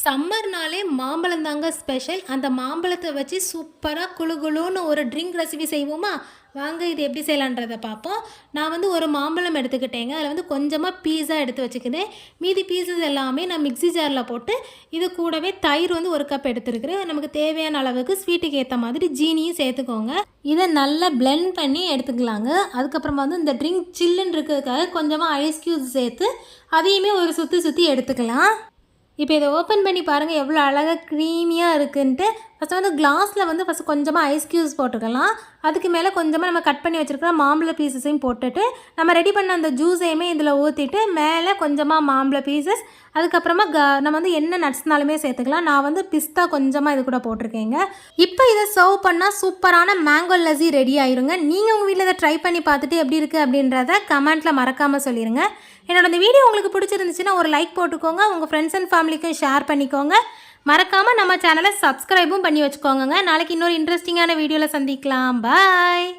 சம்மர்னாலே மாம்பழம் தாங்க ஸ்பெஷல். அந்த மாம்பழத்தை வச்சு சூப்பராக குளு குளுன்னு ஒரு ட்ரிங்க் ரெசிபி செய்வோமா? வாங்க இது எப்படி செய்யலான்றதை பார்ப்போம். நான் வந்து ஒரு மாம்பழம் எடுத்துக்கிட்டேங்க. அதில் வந்து கொஞ்சமாக பீஸா எடுத்து வச்சுக்கினேன். மீதி பீஸஸ் எல்லாமே நான் மிக்ஸி ஜாரில் போட்டு இது கூடவே தயிர் வந்து 1 கப் எடுத்துருக்குறேன். நமக்கு தேவையான அளவுக்கு ஸ்வீட்டுக்கு ஏற்ற மாதிரி ஜீனியும் சேர்த்துக்கோங்க. இதை நல்லா பிளெண்ட் பண்ணி எடுத்துக்கலாங்க. அதுக்கப்புறமா வந்து இந்த ட்ரிங்க் சில்லுன்னு இருக்கிறதுக்காக கொஞ்சமாக ஐஸ் க்யூப்ஸ் சேர்த்து அதையுமே ஒரு சுற்றி எடுத்துக்கலாம். இப்போ இதை ஓப்பன் பண்ணி பாருங்கள் எவ்வளோ அழகாக க்ரீமியாக இருக்குன்ட்டு. ஃபஸ்ட்டு வந்து கிளாஸில் வந்து ஃபஸ்ட்டு கொஞ்சமாக ஐஸ் க்யூப்ஸ் போட்டுக்கலாம். அதுக்கு மேலே கொஞ்சமாக நம்ம கட் பண்ணி வச்சுருக்கிற மாம்பழ பீசஸையும் போட்டுட்டு நம்ம ரெடி பண்ண அந்த ஜூஸையுமே இதில் ஊற்றிட்டு மேலே கொஞ்சமாக மாம்பழ பீசஸ், அதுக்கப்புறமா நம்ம வந்து என்ன நட்ஸ்னாலுமே சேர்த்துக்கலாம். நான் வந்து பிஸ்தா கொஞ்சமாக இது கூட போட்டிருக்கேங்க. இப்போ இதை சர்வ் பண்ணால் சூப்பரான மேங்கோ லஸ்ஸி ரெடி ஆயிருங்க. நீங்கள் உங்கள் வீட்டில் இதை ட்ரை பண்ணி பார்த்துட்டு எப்படி இருக்குது அப்படின்றத கமெண்ட்டில் மறக்காமல் சொல்லிடுங்க. என்னோட இந்த வீடியோ உங்களுக்கு பிடிச்சிருந்துச்சுன்னா ஒரு லைக் போட்டுக்கோங்க. உங்கள் ஃப்ரெண்ட்ஸ் அண்ட் ஃபேமிலிக்கும் ஷேர் பண்ணிக்கோங்க. மறக்காமல் நம்ம சேனலை சப்ஸ்கிரைபும் பண்ணி வச்சுக்கோங்க. நாளைக்கு இன்னொரு இன்ட்ரெஸ்டிங்கான வீடியோவில் சந்திக்கலாம். பாய்.